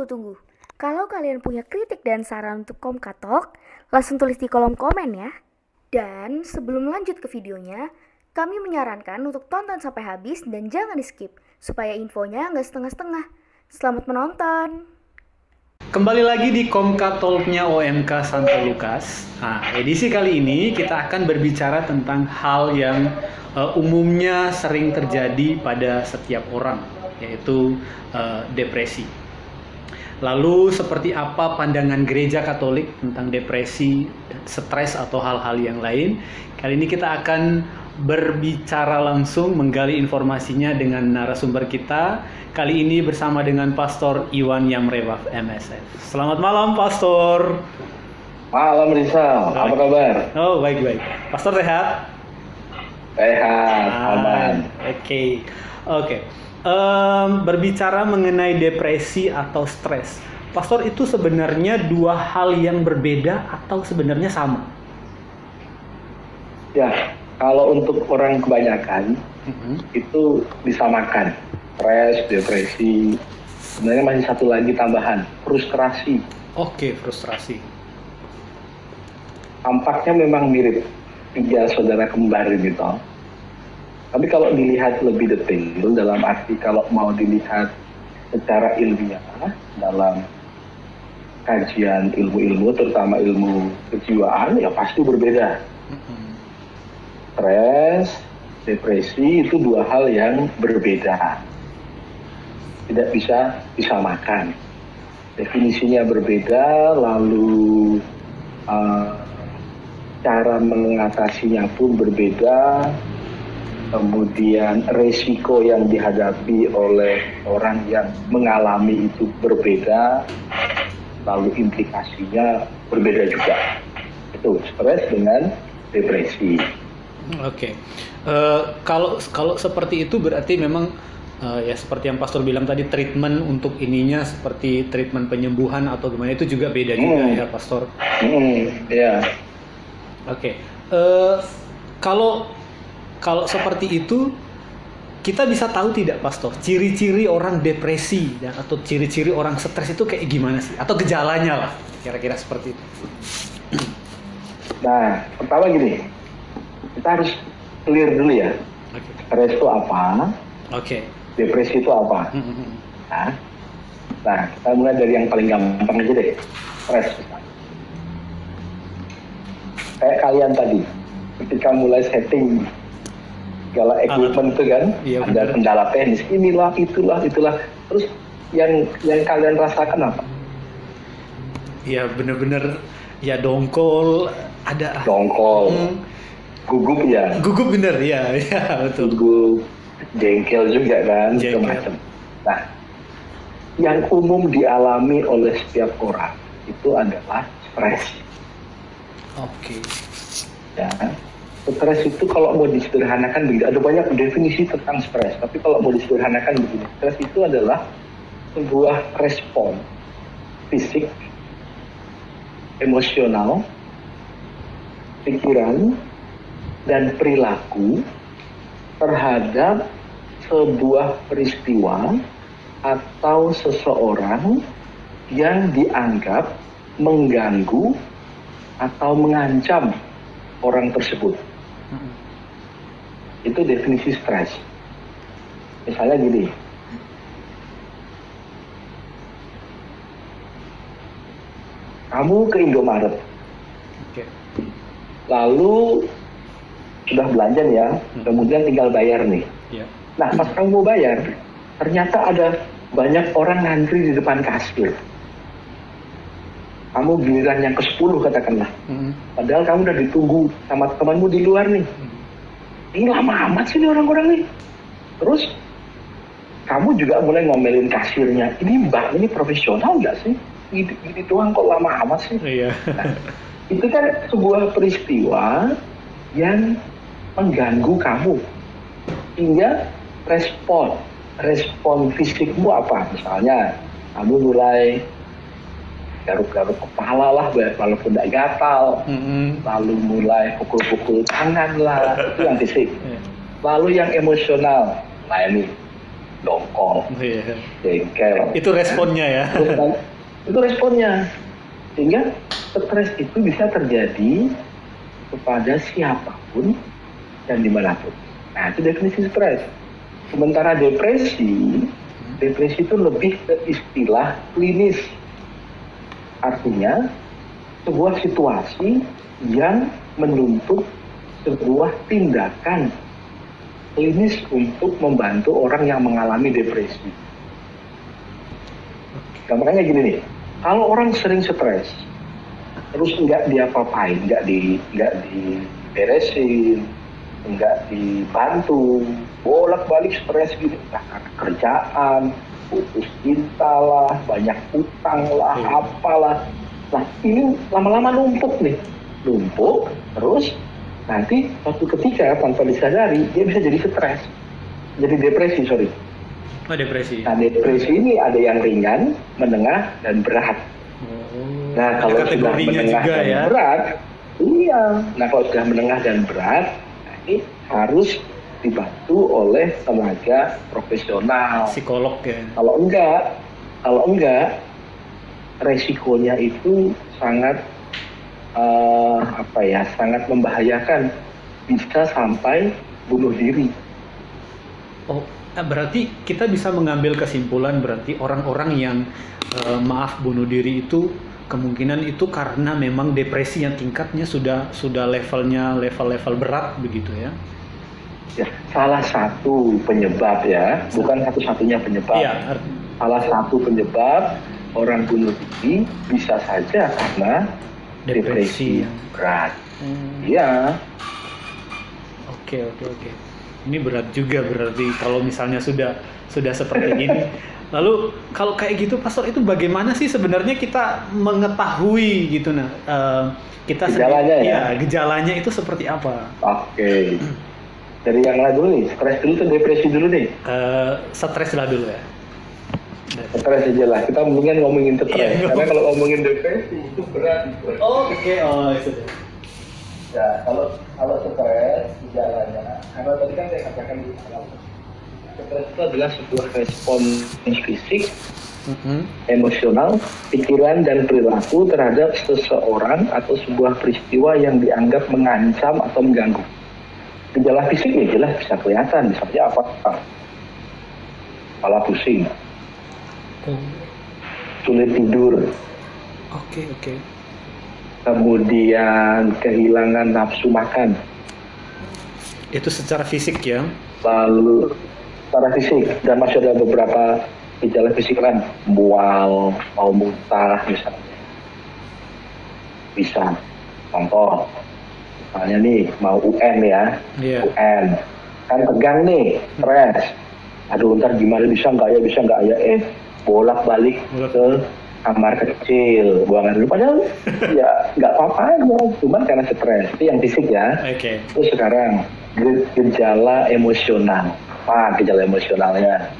Tunggu. Kalau kalian punya kritik dan saran untuk Komkatalk, langsung tulis di kolom komen ya. Dan sebelum lanjut ke videonya, kami menyarankan untuk tonton sampai habis dan jangan di skip, supaya infonya nggak setengah-setengah. Selamat menonton! Kembali lagi di Komkatalk-nya OMK Santo Lukas. Nah, edisi kali ini kita akan berbicara tentang hal yang umumnya sering terjadi pada setiap orang, yaitu depresi. Lalu seperti apa pandangan gereja Katolik tentang depresi, stres atau hal-hal yang lain? Kali ini kita akan berbicara langsung, menggali informasinya dengan narasumber kita. Kali ini bersama dengan Pastor Iwan Yamrewaf MSF. Selamat malam, Pastor. Malam Rizal, apa kabar? Oh, baik-baik. Pastor sehat? Sehat, aman. Oke. Berbicara mengenai depresi atau stres, Pastor, itu sebenarnya dua hal yang berbeda atau sebenarnya sama? Ya, kalau untuk orang kebanyakan itu disamakan. Stres, depresi, sebenarnya masih satu lagi tambahan, frustrasi. Oke, frustrasi. Tampaknya memang mirip, tiga saudara kembar gitu. Tapi kalau dilihat lebih detail, dalam arti kalau mau dilihat secara ilmiah, dalam kajian ilmu-ilmu, terutama ilmu kejiwaan, ya pasti berbeda. Stres, depresi itu dua hal yang berbeda. Tidak bisa disamakan. Definisinya berbeda, lalu cara mengatasinya pun berbeda. Kemudian resiko yang dihadapi oleh orang yang mengalami itu berbeda, lalu implikasinya berbeda juga. Itu stres dengan depresi. Oke. Kalau seperti itu berarti memang ya seperti yang Pastor bilang tadi, treatment untuk ininya seperti treatment penyembuhan atau gimana itu juga beda juga ya, Pastor. Ya. Oke. Kalau seperti itu, kita bisa tahu tidak, Pastor, ciri-ciri orang depresi atau ciri-ciri orang stres itu kayak gimana sih? Atau gejalanya lah, kira-kira seperti itu. Nah, pertama gini, kita harus clear dulu ya. Stres itu apa? Depresi itu apa? Nah, kita mulai dari yang paling gampang aja deh. Stres. Kayak kalian tadi, ketika mulai setting segala equipment itu kan, iya, ada kendala teknis, inilah, itulah. Terus yang kalian rasakan apa? Ya bener-bener, ya dongkol, ada. Dongkol, gugup ya? Gugup bener, ya betul. Gugup, jengkel juga kan, macam. Nah, yang umum dialami oleh setiap orang itu adalah stres. Oke. Ya. Stres itu kalau mau disederhanakan begini, ada banyak definisi tentang stres, tapi kalau mau disederhanakan begini, stres itu adalah sebuah respon fisik, emosional, pikiran, dan perilaku terhadap sebuah peristiwa atau seseorang yang dianggap mengganggu atau mengancam orang tersebut. Itu definisi stres. Misalnya gini, kamu ke Indomaret, lalu sudah belanja nih ya, kemudian tinggal bayar nih. Nah, pas kamu mau bayar, ternyata ada banyak orang ngantri di depan kasir. Kamu giliran yang ke-10 katakanlah. Padahal kamu udah ditunggu sama temanmu di luar nih. Ini lama amat sih nih orang-orang nih. Terus kamu juga mulai ngomelin kasirnya. Ini mbak, ini profesional nggak sih? Ini doang kok lama amat sih? Iya. Nah, itu kan sebuah peristiwa yang mengganggu kamu. Hingga respon fisikmu apa? Misalnya kamu mulai garuk-garuk kepala lah, walaupun tidak gatal, lalu mulai pukul-pukul tangan lah, itu yang fisik. Lalu yang emosional, nah ini dongkol, Iya. jengkel. Itu responnya ya. Terus kan, itu responnya. Sehingga stres itu bisa terjadi kepada siapapun dan dimanapun. Nah, itu definisi stres. Sementara depresi itu lebih ke istilah klinis. Artinya, sebuah situasi yang menuntut sebuah tindakan klinis untuk membantu orang yang mengalami depresi. Nah, makanya gini nih, kalau orang sering stres, terus nggak diapa-apain, nggak diberesin, nggak dibantu, bolak-balik stres gitu, karena kerjaan, putus cinta lah, banyak utang lah, apalah. Nah, ini lama-lama numpuk, terus nanti suatu ketika tanpa disadari dia bisa jadi stres, jadi depresi, Oh, depresi. Nah, depresi ini ada yang ringan, menengah, dan berat. Nah, ada kalau sudah kategorinya menengah juga dan ya. berat, iya. Nah, kalau sudah menengah dan berat, nah ini harus dibantu oleh tenaga profesional. Psikolog ya. Kalau enggak, resikonya itu sangat sangat membahayakan, bisa sampai bunuh diri. Oh, berarti kita bisa mengambil kesimpulan berarti orang-orang yang bunuh diri itu kemungkinan itu karena memang depresi yang tingkatnya sudah level berat begitu ya. Ya, salah satu penyebab ya, bukan satu-satunya penyebab. Iya. Salah satu penyebab orang bunuh diri bisa saja karena depresi berat. Iya. Oke. Ini berat juga berarti kalau misalnya sudah seperti ini. Lalu kalau kayak gitu Pastor, itu bagaimana sih sebenarnya kita mengetahui gitu kita gejalanya ya? Gejalanya itu seperti apa? Oke. Dari yang lain dulu nih, stres dulu tuh depresi dulu nih? Stres lah dulu ya. Stres aja lah, kita mendingan ngomongin stres. Karena kalau ngomongin depresi itu berat. Oke, sudah. Ya, kalau stres gejalanya, karena tadi kan saya katakan di awal, stres itu adalah sebuah respon fisik, emosional, pikiran dan perilaku terhadap seseorang atau sebuah peristiwa yang dianggap mengancam atau mengganggu. Gejala fisik ya jelas bisa kelihatan, misalnya apa? Kepala pusing, sulit tidur, Oke. kemudian kehilangan nafsu makan. Itu secara fisik ya? Lalu secara fisik, dan masih ada beberapa gejala fisik lain, mual, mau muntah misalnya. Bisa, contoh, misalnya nih mau UN ya, UN, kan tegang nih, stres. Aduh, ntar gimana bisa nggak ya, bolak-balik ke kamar kecil, buangan dulu. Padahal ya nggak apa-apa aja, cuman karena stres. Itu yang fisik ya. Oke. Terus sekarang gejala emosional. Apa gejala emosionalnya?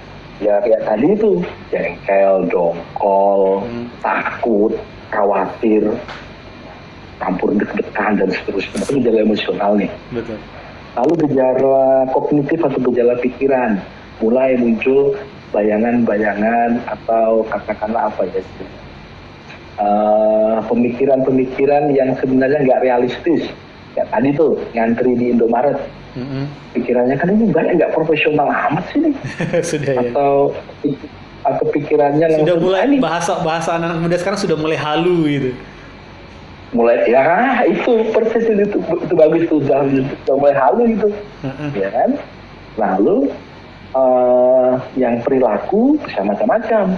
Ya kayak tadi itu, jengkel, dongkol, takut, khawatir, campur deg-degan dan seterusnya. Itu gejala emosional nih. Betul. Lalu gejala kognitif atau gejala pikiran, mulai muncul bayangan-bayangan atau katakanlah apa ya, pemikiran-pemikiran yang sebenarnya nggak realistis. Ya tadi tuh ngantri di Indomaret, pikirannya kan ini banyak nggak profesional amat sih nih. Sudah ya. Atau pikirannya sudah mulai bahasa anak muda sekarang sudah mulai halu gitu. Mulai ya itu persis itu bagus tuh, sudah mulai halu gitu, ya kan. Lalu yang perilaku bisa macam-macam.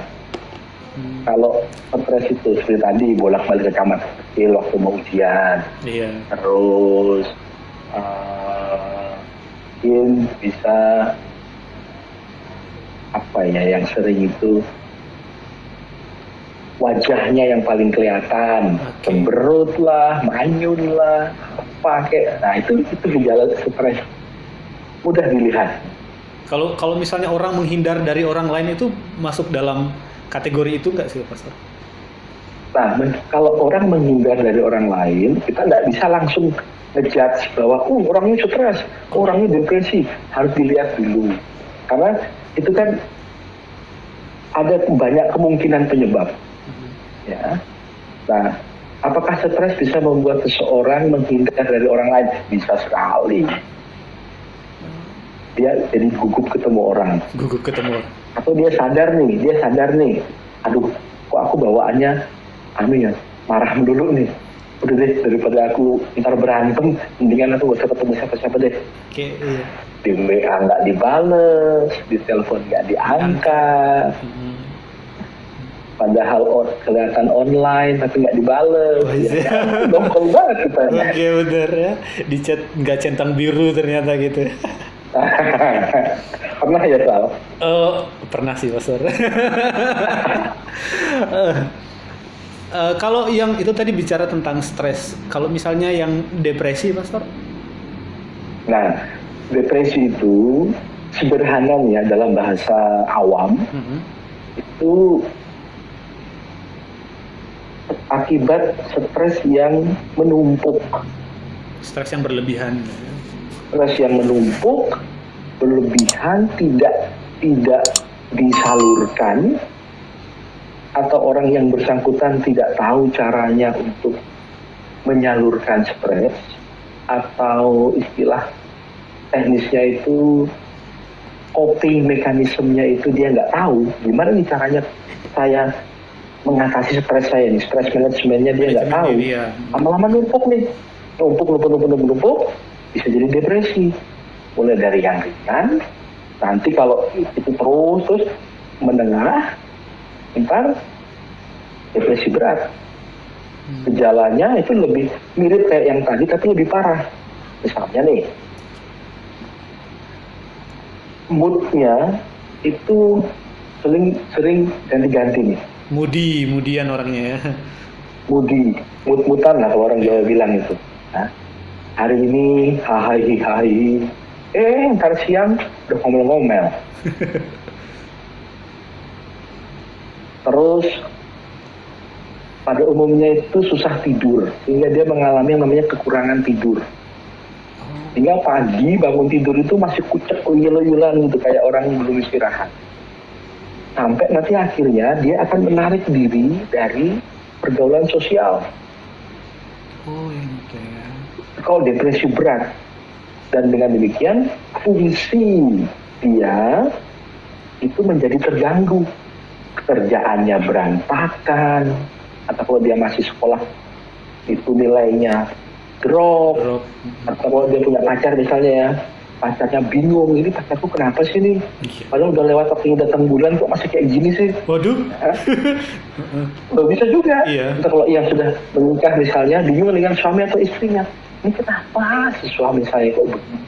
Kalau stres itu seperti tadi bolak-balik ke kamar kecil waktu mau ujian, terus mungkin bisa apa ya yang sering itu wajahnya yang paling kelihatan, cemberut lah, manyun lah, apa kayak, nah itu gejala stres, mudah dilihat. Kalau misalnya orang menghindar dari orang lain itu masuk dalam kategori itu nggak sih, Pastor? Nah, kalau orang menghindar dari orang lain, kita nggak bisa langsung ngejudge bahwa orangnya stres, orangnya depresi, harus dilihat dulu. Karena itu kan ada banyak kemungkinan penyebab. Ya. Nah, apakah stres bisa membuat seseorang menghindar dari orang lain? Bisa sekali. Dia jadi gugup ketemu orang. Gugup ketemu orang. Atau dia sadar nih, aduh, kok aku bawaannya, marah dulu nih. Udah deh, daripada aku ntar berantem, mendingan aku gak usah ketemu siapa-siapa deh. Oke, iya. Di WA nggak dibales, di telepon nggak diangkat. Padahal kelihatan online tapi nggak dibales. Dongkol banget kita. Oke, bener ya. Di chat nggak centang biru ternyata gitu. Pernah ya, Sal? Pernah sih, Pastor. Kalau yang itu tadi bicara tentang stres, kalau misalnya yang depresi, Pastor? Nah, depresi itu sederhananya dalam bahasa awam itu akibat stres yang menumpuk. Stres yang berlebihan. Stres yang menumpuk, berlebihan, tidak disalurkan, atau orang yang bersangkutan tidak tahu caranya untuk menyalurkan stres, atau istilah teknisnya itu coping mekanismenya itu dia nggak tahu gimana nih caranya saya mengatasi stres saya nih, stres manajemennya dia nggak tahu. Lama-lama numpuk, bisa jadi depresi. Mulai dari yang ringan, nanti kalau itu terus menengah, ntar depresi berat. Gejalanya itu lebih mirip kayak yang tadi tapi lebih parah. Misalnya nih, moodnya itu sering ganti-ganti nih. Moodian orangnya ya. Mood-moodan lah kalau orang Jawa bilang itu. Nah, hari ini hai, ntar siang udah ngomel-ngomel. Terus pada umumnya itu susah tidur, sehingga dia mengalami yang namanya kekurangan tidur. Hingga pagi bangun tidur itu masih kucek uyul-uyulan gitu, kayak orang belum istirahat. Sampai nanti akhirnya dia akan menarik diri dari pergaulan sosial. Oh, gitu ya. Kalau depresi berat, dan dengan demikian fungsi dia itu menjadi terganggu. Kerjaannya berantakan, atau kalau dia masih sekolah itu nilainya drop. Atau kalau dia punya pacar misalnya ya, pacarnya bingung, ini pacarku kenapa sih nih? Padahal udah lewat waktunya datang bulan kok masih kayak gini sih. Waduh. Nggak bisa juga. Iya. Atau kalau yang sudah menikah misalnya bingung dengan suami atau istrinya, ini kenapa si suami saya kok begini?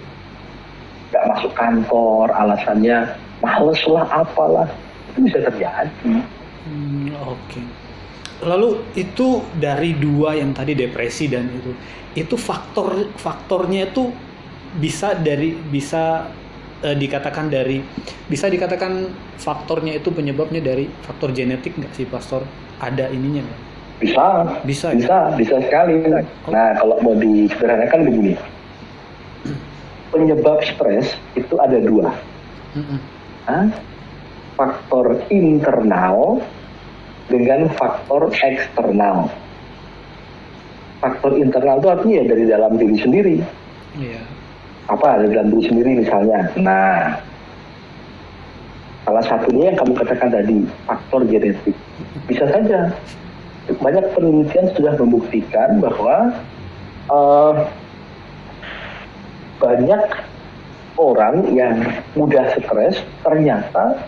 Nggak masuk kantor, alasannya males lah, apalah. Itu bisa terjadi. Oke. Lalu itu dari dua yang tadi depresi dan itu faktornya itu bisa dikatakan faktornya itu penyebabnya dari faktor genetik nggak sih, Pastor? Ada ininya nggak? Bisa sekali. Nah, kalau mau disederhanakan begini, penyebab stres itu ada dua. Faktor internal dengan faktor eksternal. Faktor internal itu artinya dari dalam diri sendiri. Iya. Apa dari dalam diri sendiri misalnya? Nah, salah satunya yang kamu katakan tadi, faktor genetik. Bisa saja. Banyak penelitian sudah membuktikan bahwa banyak orang yang mudah stres ternyata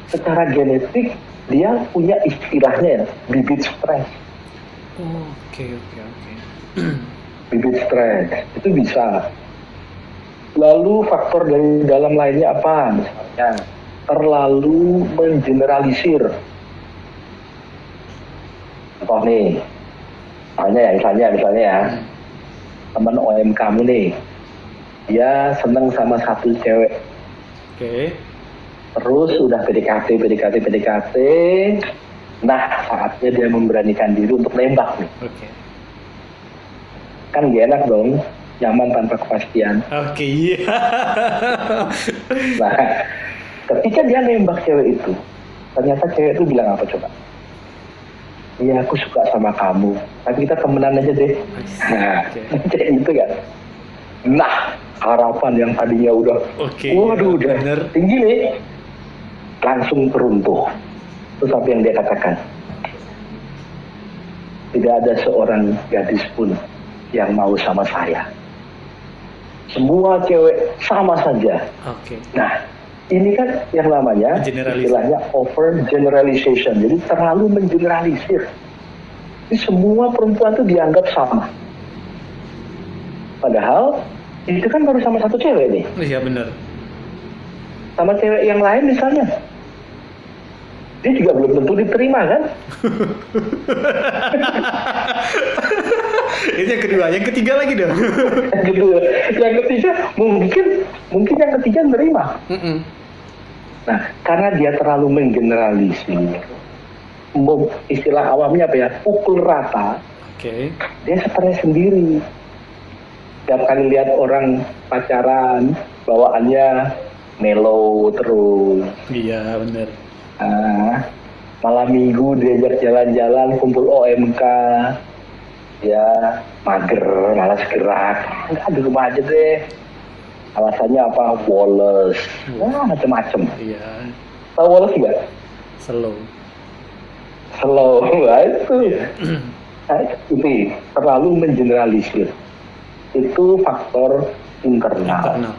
secara genetik dia punya istilahnya ya, bibit stres. Oke. Bibit stres itu bisa. Lalu faktor dari dalam lainnya apa? Misalnya terlalu mengeneralisir. Contoh nih, misalnya ya, teman OM kamu nih, dia seneng sama satu cewek. Oke. Terus udah PDKT. Nah, saatnya dia memberanikan diri untuk nembak nih. Oke. Kan gak enak dong, nyaman tanpa kepastian. Oke, iya. Nah, Ketika dia nembak cewek itu, ternyata cewek itu bilang apa coba? Iya, aku suka sama kamu, tapi kita temenan aja deh. Nah, kayak gitu kan. Nah, harapan yang tadinya udah, waduh, udah bener. tinggi nih, langsung teruntuh. Terus apa yang dia katakan? Tidak ada seorang gadis pun yang mau sama saya. Semua cewek sama saja. Nah, ini kan yang namanya istilahnya over generalization. Jadi terlalu mengeneralisir. Jadi semua perempuan itu dianggap sama. Padahal itu kan baru sama satu cewek nih. Iya benar. Sama cewek yang lain misalnya, dia juga belum tentu diterima kan? Itu yang kedua, yang ketiga lagi dong. Yang ketiga mungkin yang ketiga nerima. Nah, karena dia terlalu menggeneralisir, istilah awamnya apa ya, pukul rata. Dia stres sendiri. Setiap kali lihat orang pacaran, bawaannya mellow terus. Iya benar. Malam minggu diajak jalan-jalan, kumpul OMK, ya mager, malas gerak. Enggak, di rumah aja deh. Alasannya apa? Woles, macem-macem. Iya. Tahu woles nggak? Slow, nah itu. Nah, itu terlalu mengeneralisir. Itu faktor internal.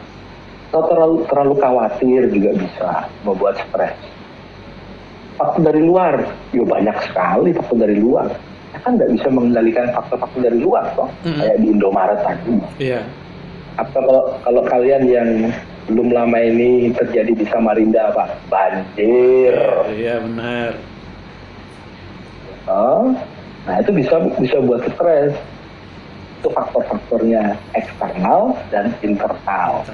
Atau terlalu khawatir juga bisa membuat stres. Faktor dari luar, ya banyak sekali faktor dari luar. Kita kan nggak bisa mengendalikan faktor-faktor dari luar, toh. Kayak di Indomaret tadi. Iya. Atau kalau kalian yang belum lama ini terjadi di Samarinda apa? Banjir. Iya benar. Nah itu bisa buat stres. Itu faktor-faktornya eksternal dan internal.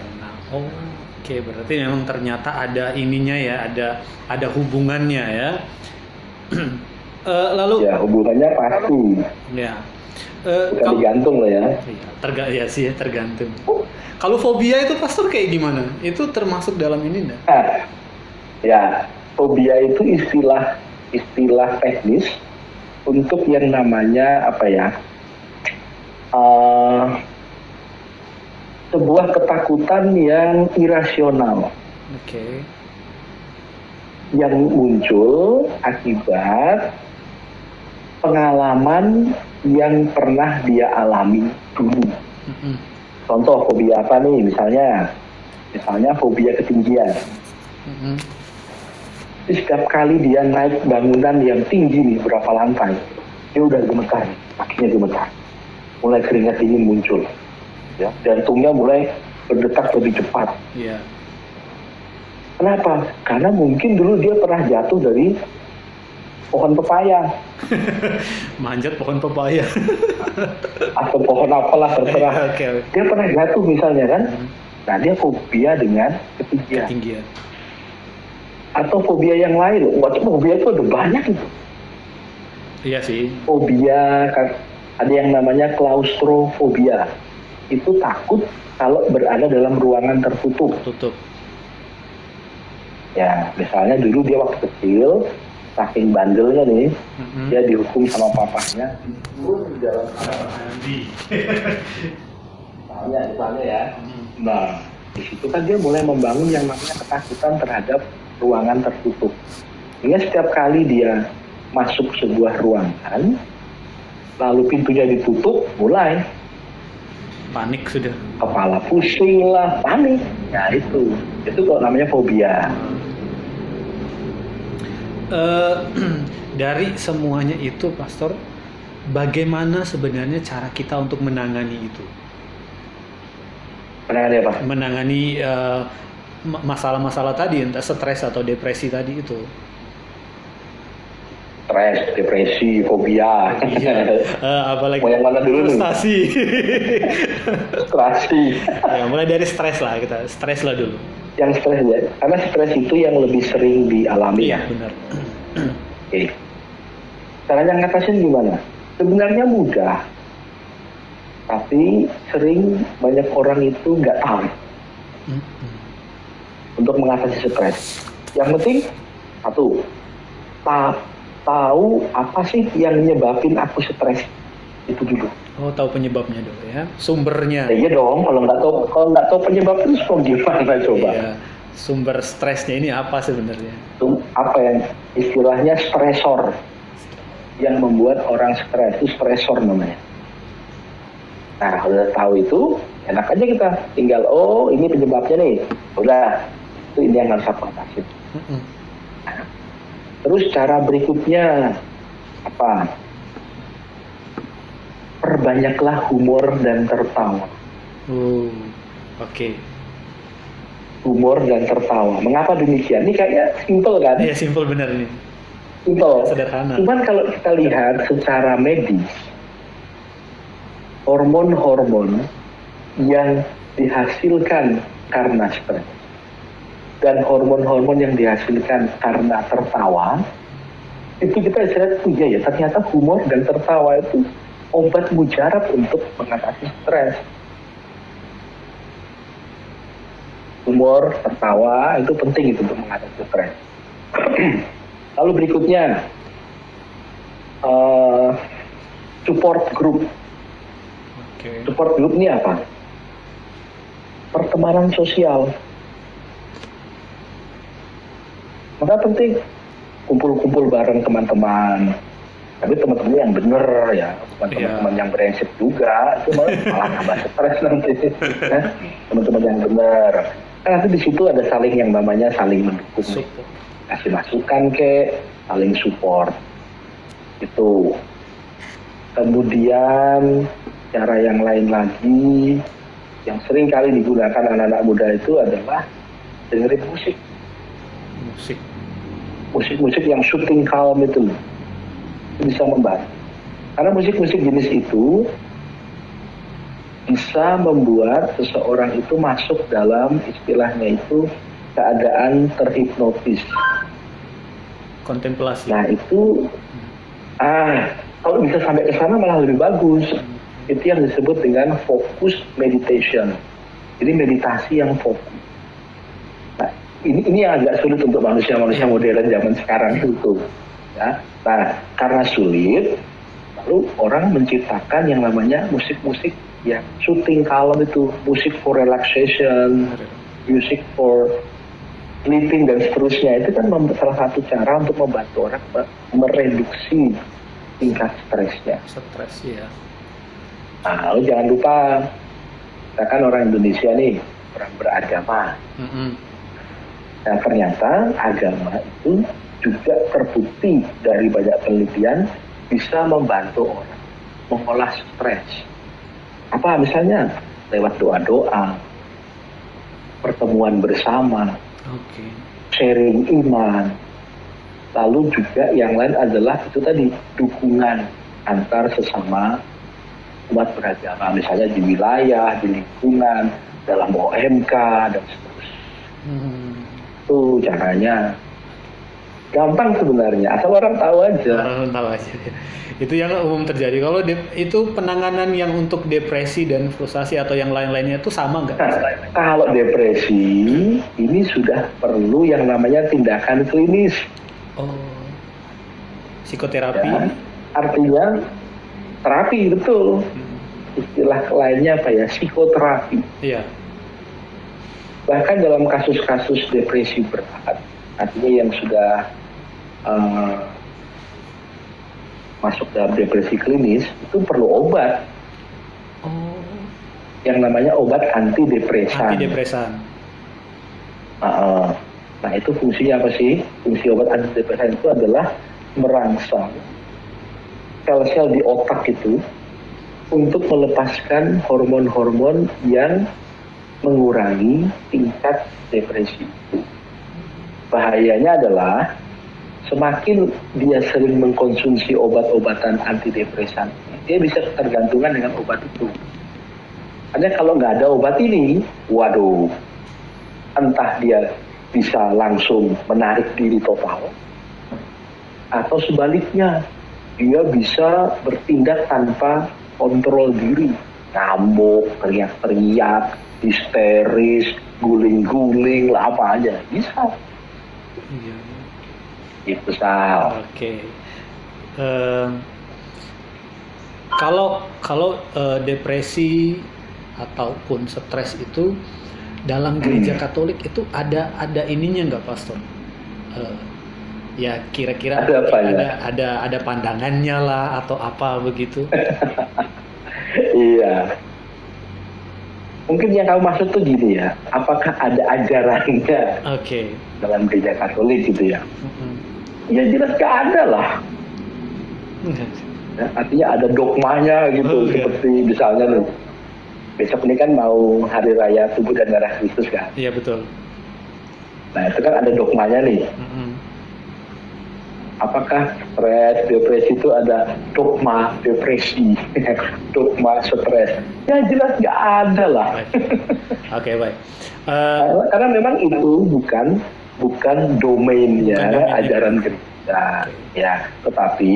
Oke, berarti memang ternyata ada ininya ya, ada hubungannya ya. Lalu ya hubungannya pasti. Ya. Bukan digantung lah ya. Iya, tergantung. Kalau fobia itu pastor kayak gimana? Itu termasuk dalam ini enggak? Ya, fobia itu istilah teknis untuk yang namanya apa ya? Sebuah ketakutan yang irasional. Yang muncul akibat pengalaman yang pernah dia alami dulu. Contoh fobia apa nih? Misalnya fobia ketinggian. Setiap kali dia naik bangunan yang tinggi nih, berapa lantai, dia udah gemetar, kakinya gemetar, mulai keringat dingin muncul, ya, jantungnya mulai berdetak lebih cepat. Kenapa? Karena mungkin dulu dia pernah jatuh dari pohon pepaya. Manjat pohon pepaya. Atau pohon apalah terserah. Dia pernah jatuh misalnya kan. Nah dia fobia dengan ketinggian. Atau fobia yang lain. Fobia itu ada banyak itu. Iya sih. Fobia, ada yang namanya klaustrofobia. Itu takut kalau berada dalam ruangan tertutup. Ya, misalnya dulu dia waktu kecil, saking bandelnya nih, dia dihukum sama papahnya, disuruh di dalam kamar mandi. Misalnya ya. Nah, di situ kan dia mulai membangun yang namanya ketakutan terhadap ruangan tertutup. Sehingga setiap kali dia masuk sebuah ruangan, lalu pintunya ditutup, mulai panik sudah. Kepala pusing lah, panik. Nah itu kok namanya fobia. Dari semuanya itu, Pastor, bagaimana sebenarnya cara kita untuk menangani itu? Menangani apa? Menangani masalah-masalah tadi, entah stres atau depresi tadi itu. Stres, depresi, fobia. Apalagi mau yang mana dulu? Frustasi. Ya, mulai dari stres lah kita. Stres lah dulu. Yang stres ya, karena stres itu yang lebih sering dialami. Iya, benar. Oke. Caranya ngatasin gimana? Sebenarnya mudah, tapi sering banyak orang itu nggak tahu. untuk mengatasi stres. Yang penting satu, tahu apa sih yang nyebabin aku stres itu dulu. Oh, tahu penyebabnya dulu ya, sumbernya. Iya dong, kalau nggak tahu penyebab itu mau gimana coba? Iya. Sumber stresnya ini apa sebenarnya? Itu apa yang istilahnya stresor yang membuat orang stres, itu stresor namanya. Nah, kalau udah tahu itu, enak aja kita tinggal, oh ini penyebabnya nih, udah, itu ini yang harus aku atasi. Nah, terus cara berikutnya apa? Perbanyaklah humor dan tertawa. Oke. Humor dan tertawa. Mengapa demikian? Ini kayaknya simple kan? Iya, simple benar ini. Simple. Sederhana. Cuman kalau kita lihat secara medis, hormon-hormon yang dihasilkan karena stres dan hormon-hormon yang dihasilkan karena tertawa, itu kita lihat, oh iya ya, ternyata humor dan tertawa itu obat mujarab untuk mengatasi stres. Humor, tertawa itu penting itu untuk mengatasi stres. Lalu berikutnya support group. Okay. Support group ini apa? Pertemanan sosial. Maka penting kumpul-kumpul bareng teman-teman. Tapi teman-teman yang bener ya, bukan teman-teman yang brengsek juga, itu malah tambah stres nanti. Teman-teman yang bener. Kan nanti di situ ada saling yang namanya saling mendukung. Kasih masukan saling support. Itu. Kemudian cara yang lain lagi yang sering kali digunakan anak-anak muda itu adalah dengerin musik. Musik-musik yang soothing calm itu bisa membantu. Karena musik-musik jenis itu bisa membuat seseorang itu masuk dalam istilahnya itu keadaan terhipnotis. Kontemplasi. Nah itu kalau bisa sampai ke sana malah lebih bagus. Itu yang disebut dengan focus meditation. Jadi meditasi yang fokus. Nah, ini yang agak sulit untuk manusia-manusia modern zaman sekarang itu. Ya. Nah, karena sulit, lalu orang menciptakan yang namanya musik-musik yang soothing calm itu, musik for relaxation, music for sleeping dan seterusnya. Itu kan salah satu cara untuk membantu orang mereduksi tingkat stresnya. Stres ya. Nah, lalu jangan lupa, kita kan orang Indonesia nih, orang beragama. Nah, ternyata agama itu juga terbukti dari banyak penelitian bisa membantu orang mengolah stres. Apa misalnya? Lewat doa-doa, pertemuan bersama, sharing iman. Lalu juga yang lain adalah itu tadi, dukungan antar sesama umat beragama, misalnya di wilayah, di lingkungan, dalam OMK dan seterusnya. Itu caranya. Gampang sebenarnya, asal orang tahu aja. Orang tahu aja. Itu yang umum terjadi. Kalau itu penanganan yang untuk depresi dan frustasi atau yang lain-lainnya itu sama nggak? Nah, kalau depresi ini sudah perlu yang namanya tindakan klinis. Psikoterapi. Ya, artinya terapi, betul. Istilah lainnya apa ya? Psikoterapi. Iya. Bahkan dalam kasus-kasus depresi berat, artinya yang sudah masuk dalam depresi klinis, itu perlu obat. Yang namanya obat antidepresan. Nah, itu fungsinya apa sih? Fungsi obat antidepresan itu adalah merangsang sel-sel di otak itu untuk melepaskan hormon-hormon yang mengurangi tingkat depresi itu. Bahayanya adalah semakin dia sering mengkonsumsi obat-obatan antidepresan, dia bisa ketergantungan dengan obat itu. Karena kalau nggak ada obat ini, waduh, entah dia bisa langsung menarik diri total, atau sebaliknya, dia bisa bertindak tanpa kontrol diri, ngamuk, teriak-teriak, histeris, guling-guling lah apa aja bisa. Iya. Itu Sal. Oke. Kalau depresi ataupun stres itu dalam gereja Katolik itu ada ininya nggak, Pastor? Ya kira-kira Ada apa ya? ada pandangannya lah atau apa begitu? Iya. Mungkin yang kamu maksud tuh gini ya, apakah ada ajarannya Oke. dalam gereja Katolik gitu ya? Mm-mm. Ya jelas gak ada lah. Ya, artinya ada dogmanya gitu, Oh, iya. seperti misalnya nih, besok ini kan mau hari raya tubuh dan darah Kristus kan. Iya betul. Nah itu kan ada dogmanya nih. Mm-mm. Apakah stres, depresi itu ada dogma depresi, dogma stres? Ya jelas gak ada lah. Baik. Oke, baik. Karena memang itu bukan domainnya Bukan domainnya. ajaran gereja. Ya, tetapi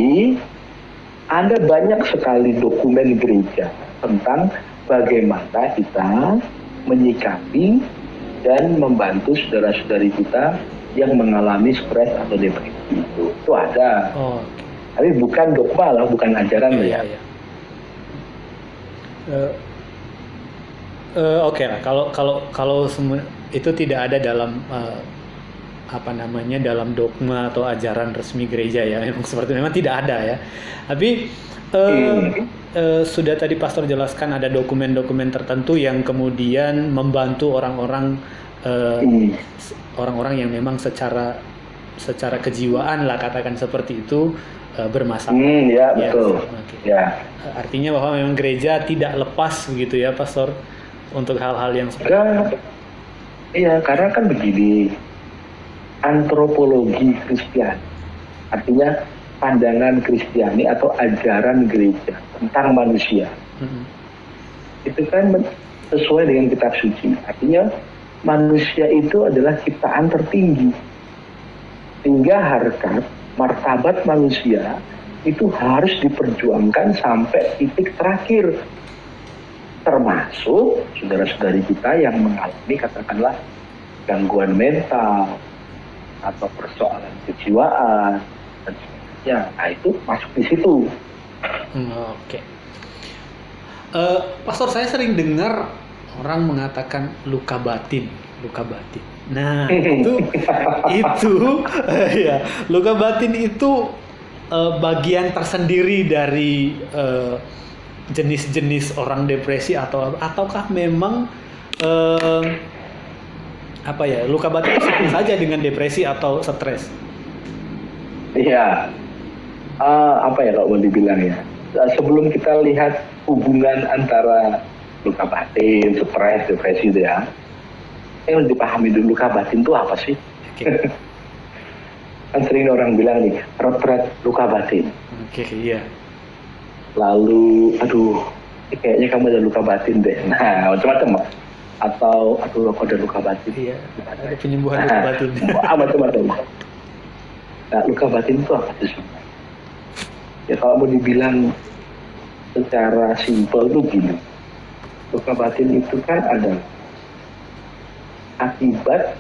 ada banyak sekali dokumen gereja tentang bagaimana kita menyikapi dan membantu saudara-saudari kita yang mengalami stres atau depresi itu ada. Oh, Tapi bukan dogma lah, bukan ajaran lah ya. iya. Oke lah. Kalau semua itu tidak ada dalam dalam dogma atau ajaran resmi gereja ya. Memang tidak ada ya. Tapi sudah tadi Pastor jelaskan ada dokumen-dokumen tertentu yang kemudian membantu orang-orang yang memang secara kejiwaan lah katakan seperti itu bermasalah. Ya betul. Okay. Ya. Artinya bahwa memang gereja tidak lepas begitu ya, Pastor, untuk hal-hal yang seperti itu. Iya, karena kan begini, antropologi Kristiani, artinya pandangan Kristiani atau ajaran gereja tentang manusia, itu kan sesuai dengan kitab suci. Artinya manusia itu adalah ciptaan tertinggi, sehingga harkat martabat manusia itu harus diperjuangkan sampai titik terakhir, termasuk saudara-saudari kita yang mengalami katakanlah gangguan mental atau persoalan kejiwaan dan sebagainya. Nah itu masuk di situ. Oke. Pastor, saya sering dengar orang mengatakan luka batin. Nah itu ya, luka batin itu bagian tersendiri dari jenis-jenis orang depresi ataukah memang luka batin itu sama saja dengan depresi atau stres? Iya, kalau mau dibilang ya, sebelum kita lihat hubungan antara luka batin, stres, depresi itu ya, yang dipahami dulu luka batin itu apa sih? Okay. Kan sering orang bilang nih, berat luka batin. Oke, iya. Lalu, kayaknya kamu ada luka batin deh. Nah, macam-macam. Atau, aku ada luka batin. Iya, ada penyembuhan luka batin. Macam-macam. Nah, luka batin itu apa sih? Ya, kalau mau dibilang secara simpel itu gini. Luka batin itu kan ada akibat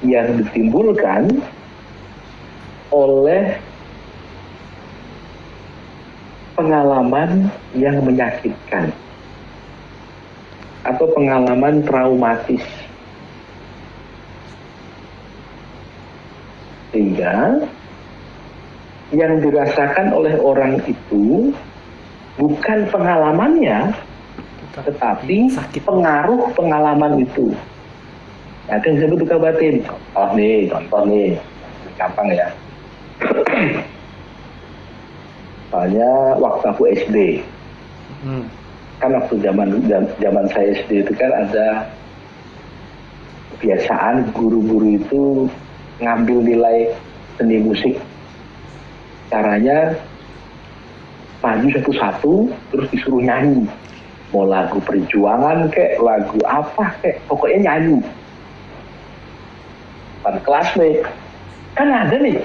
yang ditimbulkan oleh pengalaman yang menyakitkan atau pengalaman traumatis, sehingga yang dirasakan oleh orang itu bukan pengalamannya, tetapi pengaruh pengalaman itu. Nah, itu yang disebut luka batin. Contoh nih, gampang ya. Soalnya waktu aku SD, kan waktu zaman saya SD itu kan ada kebiasaan guru-guru itu ngambil nilai seni musik. Caranya maju satu-satu terus disuruh nyanyi. Mau lagu perjuangan kek, lagu apa kek, pokoknya nyanyi. Pada kelas nih, kan ada nih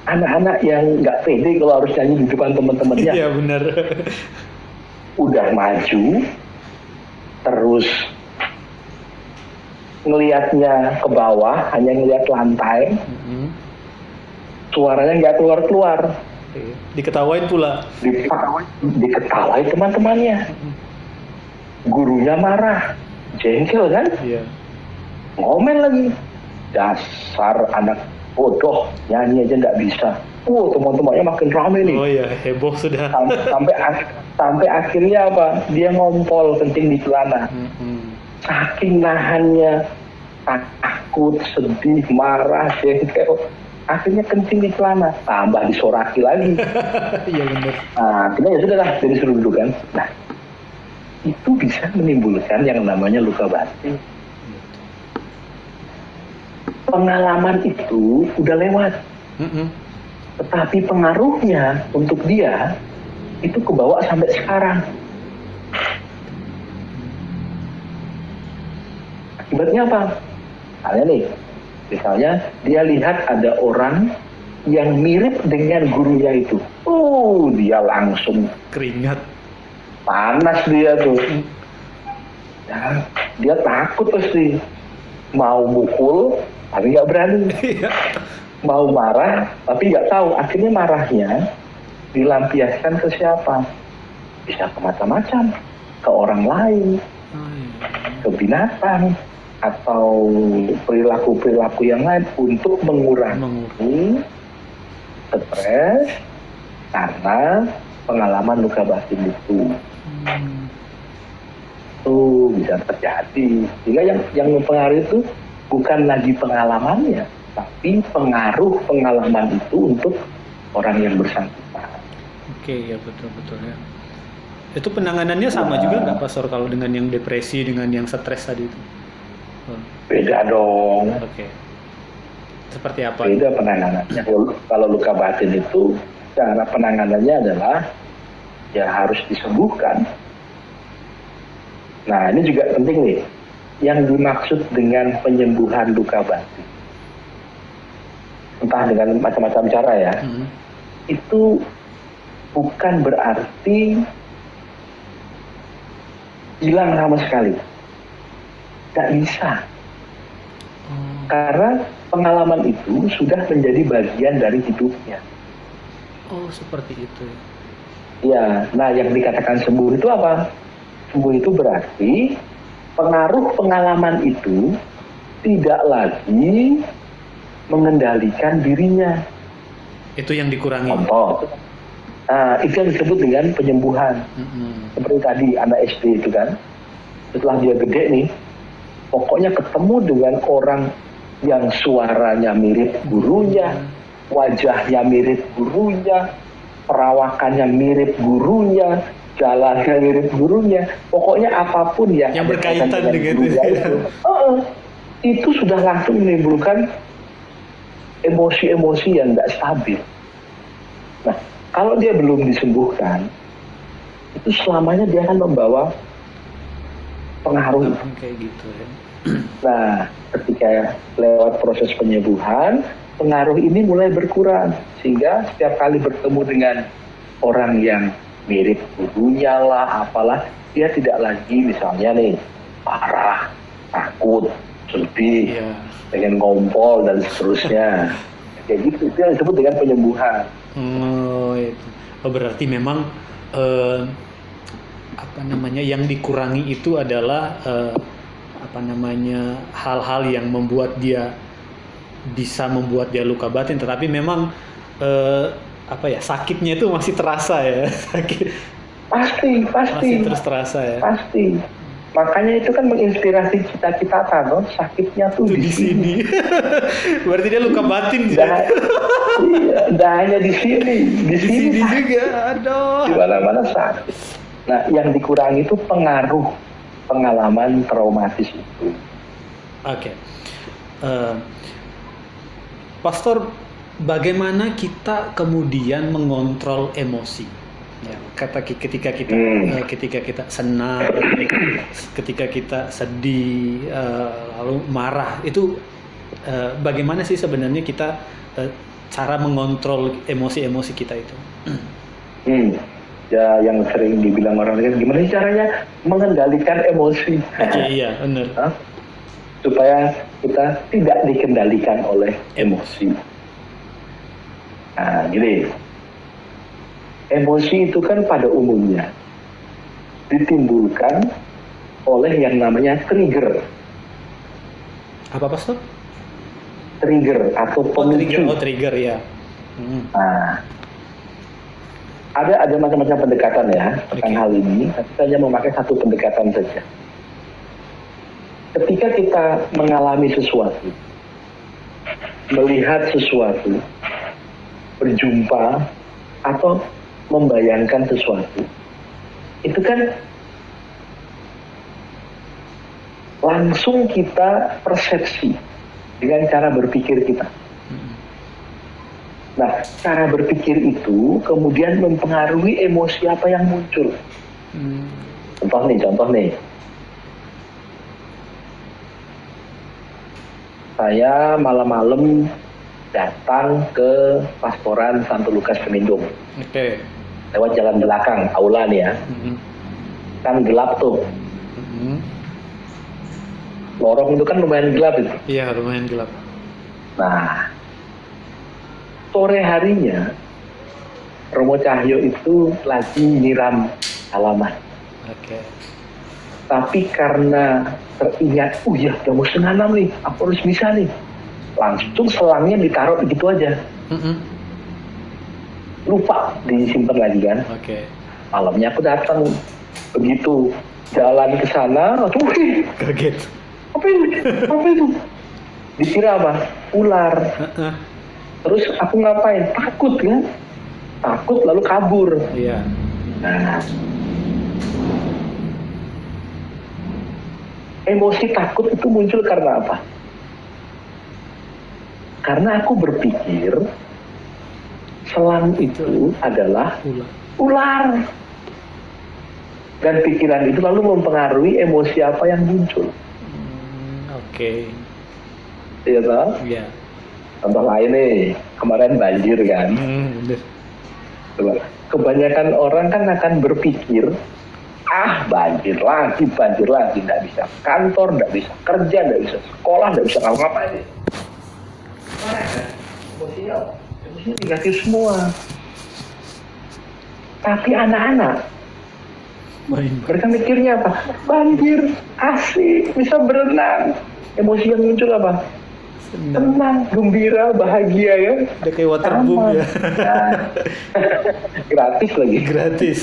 anak-anak yang nggak pede kalau harus nyanyi di depan teman-temannya. Iya benar. Udah maju, terus ngelihatnya ke bawah, hanya ngelihat lantai, suaranya nggak keluar-keluar. Diketawain pula. Diketawain teman-temannya. Gurunya marah, jengkel kan? Iya. Ngomel lagi, dasar anak bodoh, nyanyi aja nggak bisa. Teman-temannya makin rame nih. Oh iya, heboh sudah. Sampai akhirnya apa? Dia ngompol kencing di celana. Saking nahannya, takut, sedih, marah, jengkel, akhirnya kencing di celana. Tambah disoraki lagi. Iya benar. Nah, akhirnya ya sudah lah, jadi suruh duduk kan. Nah, itu bisa menimbulkan yang namanya luka batin. Pengalaman itu udah lewat. Tetapi pengaruhnya untuk dia itu kebawa sampai sekarang. Akibatnya apa? Misalnya dia lihat ada orang yang mirip dengan gurunya itu. Dia langsung keringat. Panas dia tuh. Ya, dia takut pasti. Mau mukul, tapi nggak berani. Mau marah, tapi nggak tahu. Akhirnya marahnya dilampiaskan ke siapa? Bisa ke macam-macam, ke orang lain, ke binatang, atau perilaku-perilaku yang lain untuk mengurangi stres karena pengalaman luka batin itu. Itu bisa terjadi. Sehingga yang mempengaruhi itu bukan lagi pengalamannya, tapi pengaruh pengalaman itu untuk orang yang bersangkutan. Oke, ya betul ya. Itu penanganannya sama juga nggak Pastor kalau dengan yang depresi, dengan yang stres tadi itu? Beda dong. Oke. Seperti apa? Beda penanganannya. Kalau luka batin itu cara penanganannya adalah ya harus disembuhkan. Nah, ini juga penting nih. Yang dimaksud dengan penyembuhan luka batin, entah dengan macam-macam cara ya, itu bukan berarti hilang sama sekali. Tidak bisa. Karena pengalaman itu sudah menjadi bagian dari hidupnya. Oh, seperti itu. Ya, nah yang dikatakan sembuh itu apa? Sembuh itu berarti pengaruh pengalaman itu tidak lagi mengendalikan dirinya. Itu yang dikurangi. Contoh, nah itu yang disebut dengan penyembuhan. Seperti tadi anak SD itu kan, setelah dia gede nih, pokoknya ketemu dengan orang yang suaranya mirip gurunya, wajahnya mirip gurunya, perawakannya mirip gurunya, jalannya mirip gurunya, pokoknya apapun yang berkaitan dengan itu sudah langsung menimbulkan emosi-emosi yang tidak stabil. Nah, kalau dia belum disembuhkan, itu selamanya dia akan membawa pengaruh. Kayak gitu ya. Nah, ketika lewat proses penyembuhan, pengaruh ini mulai berkurang, sehingga setiap kali bertemu dengan orang yang mirip gurunya lah, apalah, dia tidak lagi misalnya nih marah, takut, sedih, pengen ngompol dan seterusnya. Kayak gitu, itu yang disebut dengan penyembuhan. Itu. Berarti memang yang dikurangi itu adalah hal-hal yang membuat dia bisa membuat dia luka batin, tetapi memang sakitnya itu masih terasa ya. Pasti masih terus terasa ya. Pasti. Makanya itu kan menginspirasi kita kan, sakitnya tuh di sini. Berarti dia luka batin. Iya, hanya di sini. Di sini juga. Aduh. Di mana-mana sakit. Nah, yang dikurangi itu pengaruh pengalaman traumatis itu. Oke. Pastor, bagaimana kita kemudian mengontrol emosi? Ya, ketika kita senang, ketika kita sedih, lalu marah, itu bagaimana sih sebenarnya kita cara mengontrol emosi-emosi kita itu? Ya, yang sering dibilang orang kan, gimana sih caranya mengendalikan emosi? Iya, benar. supaya kita tidak dikendalikan oleh emosi. Nah, gini, emosi itu kan pada umumnya ditimbulkan oleh yang namanya trigger. Apa Pastor? Trigger atau pemicu. Trigger ya. Nah, ada macam-macam pendekatan ya tentang hal ini. Tapi saya hanya memakai satu pendekatan saja. Ketika kita mengalami sesuatu, melihat sesuatu, berjumpa atau membayangkan sesuatu, itu kan langsung kita persepsi dengan cara berpikir kita. Nah, cara berpikir itu kemudian mempengaruhi emosi apa yang muncul. Contoh nih. Saya malam-malam datang ke pastoran Santo Lukas Penindung. Oke. Lewat jalan belakang, aula nih ya. Kan gelap tuh. Lorong itu kan lumayan gelap itu. Iya, lumayan gelap. Nah, sore harinya Romo Cahyo itu lagi nyiram halaman. Oke. Tapi karena teringat, ya udah mau 5:30 nih, aku harus bisa nih. Langsung selangnya ditaruh begitu aja. Lupa disimpan lagi kan. Oke. Malamnya aku datang, begitu jalan ke sana, Kaget. Apa itu? Dikira apa? Ular. Terus aku ngapain? Takut kan? Takut lalu kabur. Iya. Nah, emosi takut itu muncul karena apa? Karena aku berpikir selang itu adalah ular. Dan pikiran itu lalu mempengaruhi emosi apa yang muncul. Oke. Iya toh? Iya. Contoh lain nih, kemarin banjir kan. Bener. Coba. Kebanyakan orang kan akan berpikir, banjir lagi, nggak bisa kantor, nggak bisa kerja, nggak bisa sekolah, nggak bisa ngapa-ngapain. Emosinya negatif semua. Tapi anak-anak, mereka mikirnya apa? Banjir, asik, bisa berenang. Emosi yang muncul apa? Tenang, gembira, bahagia ya. Udah kayak waterboom ya. Gratis lagi. Gratis.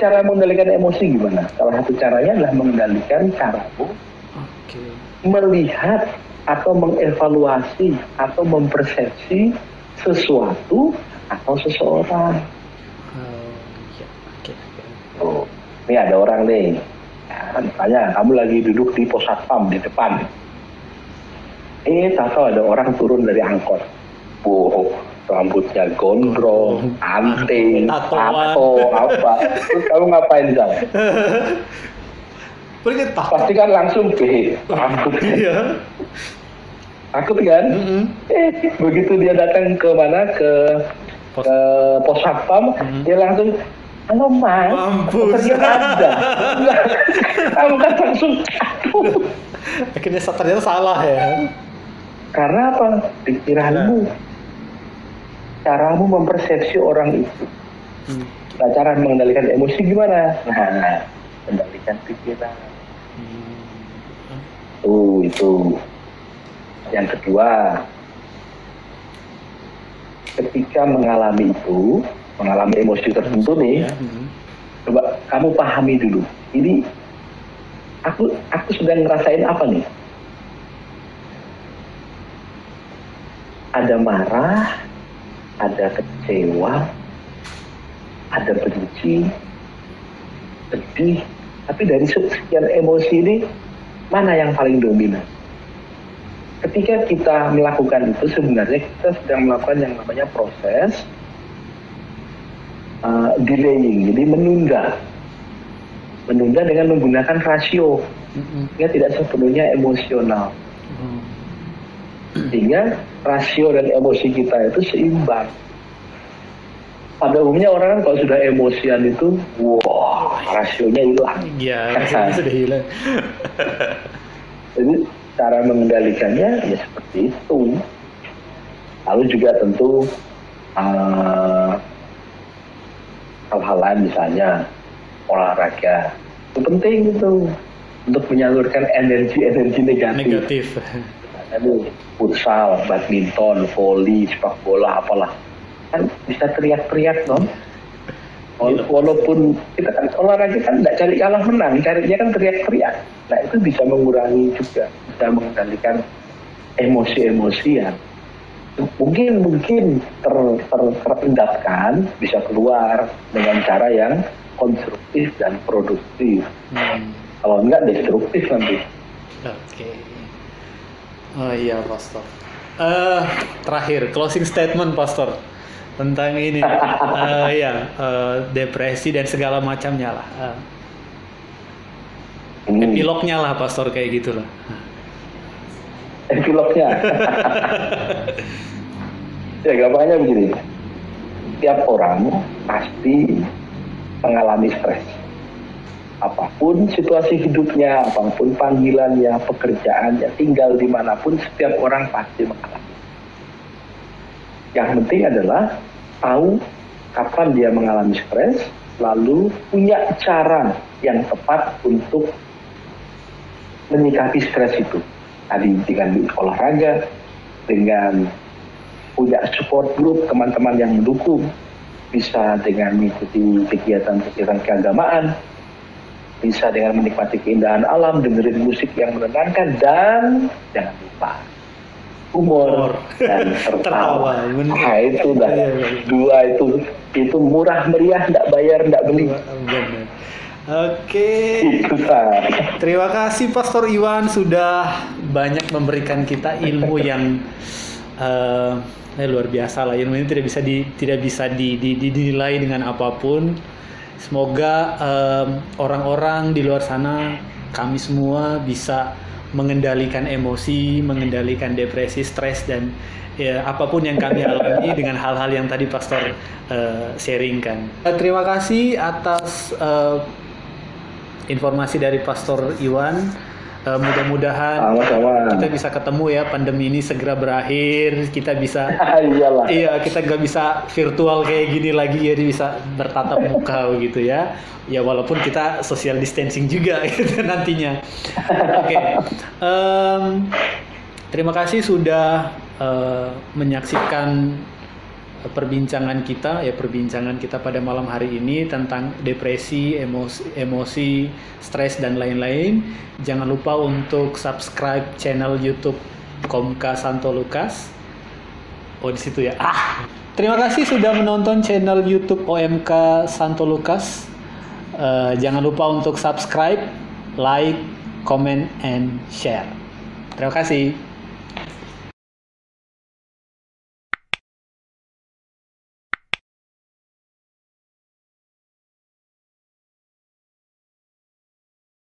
Cara mengendalikan emosi gimana? Salah satu caranya adalah mengendalikan caramu melihat atau mengevaluasi atau mempersepsi sesuatu atau seseorang. Oh, ini ada orang nih. Misalnya kamu lagi duduk di pos satpam di depan. Tahu ada orang turun dari angkot. Rambutnya gondrong, anting, tato, apa. Terus kamu ngapain, Zal? Pasti kan langsung takut. Iya. Takut kan? Begitu dia datang ke mana? Ke pos satpam, dia langsung, halo Mas, ternyata ada. Kamu kan langsung, akhirnya ternyata salah ya. Karena apa? Pikiranmu, caramu mempersepsi orang itu. Nah, cara mengendalikan emosi gimana? Nah, kendalikan pikiran. Itu. Yang kedua, ketika mengalami emosi tertentu nih, coba kamu pahami dulu. Ini aku sedang ngerasain apa nih? Ada marah, ada kecewa, ada benci, sedih. Tapi dari sekian emosi ini, mana yang paling dominan? Ketika kita melakukan itu, sebenarnya kita sedang melakukan yang namanya proses delaying, jadi menunda dengan menggunakan rasio, sehingga tidak sepenuhnya emosional. Sehingga rasio dan emosi kita itu seimbang. Pada umumnya orang kan kalau sudah emosian itu, rasionya hilang. Iya, rasionya sudah hilang. Jadi cara mengendalikannya ya seperti itu. Lalu juga tentu hal-hal lain misalnya olahraga itu penting itu untuk menyalurkan energi negatif. Aduh, futsal, badminton, voli, sepak bola, apalah kan bisa teriak-teriak dong. Walaupun kita kan olahraga kan tidak cari kalah menang, carinya kan teriak-teriak. Nah itu bisa mengurangi juga, bisa mengendalikan emosi-emosi yang mungkin terendapkan, bisa keluar dengan cara yang konstruktif dan produktif. Kalau enggak destruktif nanti. Oke. Oh iya, Pastor. Terakhir closing statement, Pastor, tentang ini. Depresi dan segala macamnya lah. Epilognya lah, Pastor, kayak gitulah. Epilognya. Ya gampangnya begini. Tiap orang pasti mengalami stres. Apapun situasi hidupnya, apapun panggilannya, pekerjaannya, tinggal dimanapun, setiap orang pasti mengalami. Yang penting adalah tahu kapan dia mengalami stres, lalu punya cara yang tepat untuk menyikapi stres itu. Tadi dengan olahraga, dengan punya support group, teman-teman yang mendukung, bisa dengan mengikuti kegiatan-kegiatan keagamaan, bisa dengan menikmati keindahan alam, dengerin musik yang menenangkan, dan jangan lupa humor dan tertawa. Nah itu dah, dua itu murah meriah, tidak bayar, tidak beli. Oke. Terima kasih Pastor Iwan sudah banyak memberikan kita ilmu yang luar biasa lah. Ilmu ini tidak bisa dinilai dengan apapun. Semoga orang-orang di luar sana, kami semua bisa mengendalikan emosi, mengendalikan depresi, stres, dan apapun yang kami alami dengan hal-hal yang tadi Pastor sharingkan. Terima kasih atas informasi dari Pastor Iwan. Mudah-mudahan kita bisa ketemu ya, pandemi ini segera berakhir, kita bisa kita gak bisa virtual kayak gini lagi, jadi bisa bertatap muka gitu ya walaupun kita social distancing juga gitu nantinya. Terima kasih sudah menyaksikan perbincangan kita pada malam hari ini tentang depresi, emosi, stres, dan lain-lain. Jangan lupa untuk subscribe channel YouTube Komka Santo Lukas. Oh, di situ ya. Terima kasih sudah menonton channel YouTube OMK Santo Lukas. Jangan lupa untuk subscribe, like, comment, and share. Terima kasih.